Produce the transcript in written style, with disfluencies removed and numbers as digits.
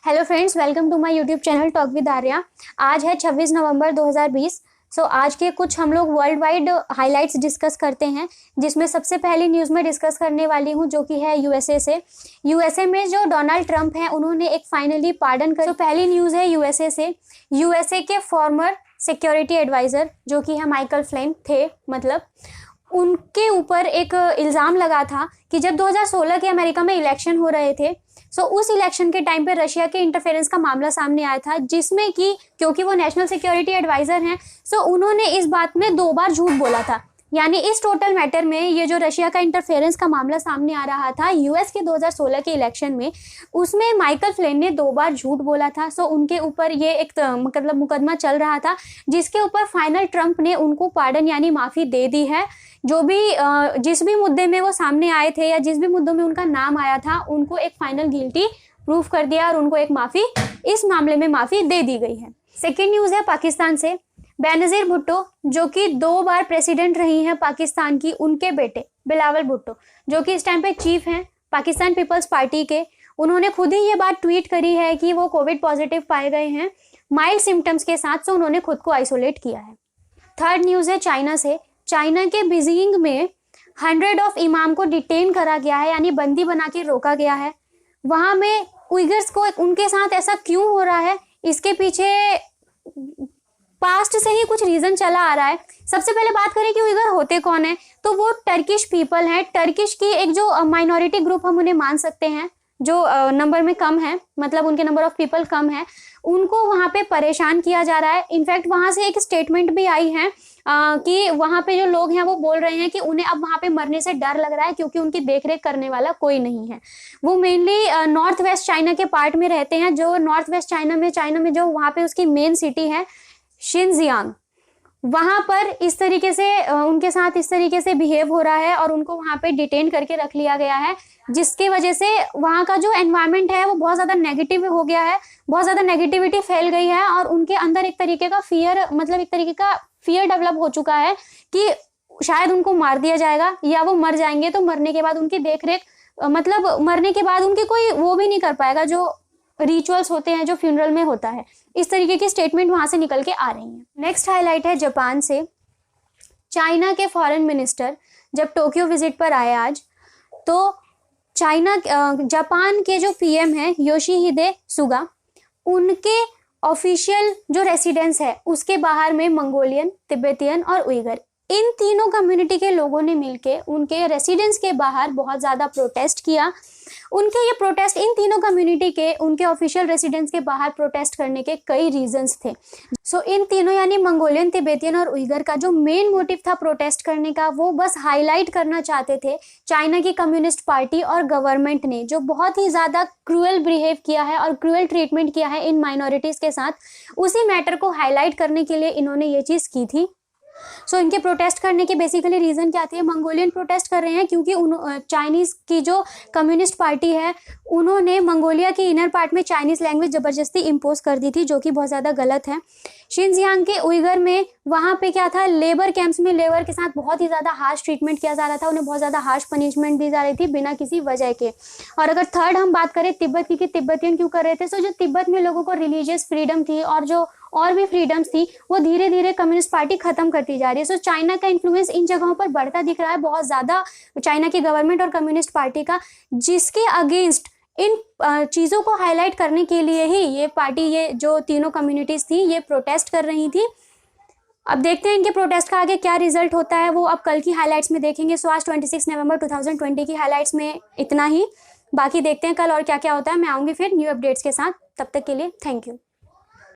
Hello friends, welcome to my YouTube channel talk with Arya. आज है 26 नवंबर 2020। आज के कुछ हम लोग वर्ल्ड वाइड हाइलाइट्स डिस्कस करते हैं, जिसमें सबसे पहली न्यूज़ में डिस्कस करने वाली हूं जो कि है यूएसए से। यूएसए में जो डोनाल्ड ट्रंप हैं उन्होंने एक फाइनली पार्डन कर। तो पहली न्यूज़ है यूएसए से। यूएसए के फॉर्मर सिक्योरिटी एडवाइज़र जो कि है माइकल फ्लिन थे, मतलब उनके ऊपर एक इल्ज़ाम लगा था कि जब 2016 के अमेरिका में इलेक्शन हो रहे थे, उस इलेक्शन के टाइम पे रशिया के इंटरफेरेंस का मामला सामने आया था, जिसमें कि क्योंकि वो नेशनल सिक्योरिटी एडवाइज़र हैं, उन्होंने इस बात में 2 बार झूठ बोला था। यानी इस टोटल मैटर में ये जो रशिया का इंटरफेरेंस का मामला सामने आ रहा था यूएस के 2016 के इलेक्शन में, उसमें माइकल फ्लिन ने 2 बार झूठ बोला था। उनके ऊपर ये एक मतलब मुकदमा चल रहा था, जिसके ऊपर फाइनल ट्रंप ने उनको पार्डन यानी माफ़ी दे दी है। जो भी जिस भी मुद्दे में वो सामने आए थे या जिस भी मुद्दों में उनका नाम आया था, उनको एक फाइनल गिल्टी प्रूफ कर दिया और उनको एक माफ़ी, इस मामले में माफ़ी दे दी गई है। सेकेंड न्यूज़ है पाकिस्तान से। बेनज़ीर भुट्टो जो कि 2 बार प्रेसिडेंट रही हैं पाकिस्तान की, उनके बेटे बिलावल भुट्टो जो कि इस टाइम पे चीफ हैं पाकिस्तान पीपल्स पार्टी के, उन्होंने खुद ही ये बात ट्वीट करी है कि वो कोविड पॉजिटिव पाए गए हैं माइल्ड सिम्टम्स के साथ, उन्होंने खुद को आइसोलेट किया है। थर्ड न्यूज़ है चाइना से। चाइना के बीजिंग में 100 ऑफ इमाम को डिटेन करा गया है, यानी बंदी बना के रोका गया है। वहाँ में उइगर्स को उनके साथ ऐसा क्यों हो रहा है, इसके पीछे पास्ट से ही कुछ रीज़न चला आ रहा है। सबसे पहले बात करें कि उइगर होते कौन है, तो वो टर्किश पीपल हैं। टर्किश की एक जो माइनॉरिटी ग्रुप हम उन्हें मान सकते हैं, जो नंबर में कम है, मतलब उनके नंबर ऑफ पीपल कम है, उनको वहाँ पे परेशान किया जा रहा है। इनफैक्ट वहाँ से एक स्टेटमेंट भी आई है कि वहाँ पे जो लोग हैं वो बोल रहे हैं कि उन्हें अब वहाँ पे मरने से डर लग रहा है, क्योंकि उनकी देखरेख करने वाला कोई नहीं है। वो मेनली नॉर्थ वेस्ट चाइना के पार्ट में रहते हैं, जो नॉर्थ वेस्ट चाइना में जो वहाँ पे उसकी मेन सिटी है शिनजियांग, वहाँ पर इस तरीके से उनके साथ इस तरीके से बिहेव हो रहा है और उनको वहाँ पे डिटेन करके रख लिया गया है, जिसके वजह से वहाँ का जो एनवायरनमेंट है वो बहुत ज़्यादा नेगेटिव हो गया है, बहुत ज़्यादा नेगेटिविटी फैल गई है और उनके अंदर एक तरीके का फियर डेवलप हो चुका है कि शायद उनको मार दिया जाएगा या वो मर जाएंगे, तो मरने के बाद उनकी देखरेख, मतलब मरने के बाद उनकी कोई वो भी नहीं कर पाएगा जो रिचुअल्स होते हैं जो फ्यूनरल में होता है। इस तरीके की स्टेटमेंट वहां से निकल के आ रही है। नेक्स्ट हाईलाइट है जापान से। चाइना के फॉरेन मिनिस्टर जब टोक्यो विजिट पर आए आज, तो जापान के जो पीएम हैं योशिहिदे सुगा, उनके ऑफिशियल जो रेसिडेंस है उसके बाहर में मंगोलियन, तिब्बतियन और उइगर, इन तीनों कम्युनिटी के लोगों ने मिलके उनके रेसिडेंस के बाहर बहुत ज़्यादा प्रोटेस्ट किया। उनके ये प्रोटेस्ट, इन तीनों कम्युनिटी के उनके ऑफिशियल रेसिडेंस के बाहर प्रोटेस्ट करने के कई रीजंस थे। इन तीनों यानी मंगोलियन, तिब्बतियन और उइगर का जो मेन मोटिव था प्रोटेस्ट करने का, वो बस हाईलाइट करना चाहते थे चाइना की कम्युनिस्ट पार्टी और गवर्नमेंट ने जो बहुत ही ज़्यादा क्रूअल बिहेव किया है और क्रूअल ट्रीटमेंट किया है इन माइनॉरिटीज़ के साथ। उसी मैटर को हाईलाइट करने के लिए इन्होंने ये चीज़ की थी। इनके प्रोटेस्ट करने के बेसिकली रीज़न क्या थे? मंगोलियन प्रोटेस्ट कर रहे हैं क्योंकि चाइनीज़ की जो कम्युनिस्ट पार्टी है उन्होंने मंगोलिया के इनर पार्ट में चाइनीज़ लैंग्वेज ज़बरदस्ती इम्पोज कर दी थी, जो कि बहुत ज़्यादा गलत है। शिनजियांग के उइगर में वहाँ पे क्या था, लेबर कैंप्स में लेबर के साथ बहुत ही ज़्यादा हार्श ट्रीटमेंट किया जा रहा था, उन्हें बहुत ज़्यादा हार्श पनिशमेंट दी जा रही थी बिना किसी वजह के। और अगर थर्ड हम बात करें तिब्बत की, तिब्बतियन क्यों कर रहे थे, जो तिब्बत में लोगों को रिलीजियस फ्रीडम थी और जो और भी फ्रीडम्स थी, वो धीरे धीरे कम्युनिस्ट पार्टी खत्म करती जा रही है। चाइना का इन्फ्लुएंस इन जगहों पर बढ़ता दिख रहा है बहुत ज़्यादा, चाइना की गवर्नमेंट और कम्युनिस्ट पार्टी का, जिसके अगेंस्ट इन चीज़ों को हाईलाइट करने के लिए ही ये पार्टी, ये जो तीनों कम्युनिटीज़ थी, ये प्रोटेस्ट कर रही थी। अब देखते हैं इनके प्रोटेस्ट का आगे क्या रिजल्ट होता है, वो अब कल की हाईलाइट्स में देखेंगे। आज 26 नवंबर 2020 की हाईलाइट्स में इतना ही, बाकी देखते हैं कल और क्या क्या होता है। मैं आऊँगी फिर न्यू अपडेट्स के साथ, तब तक के लिए थैंक यू।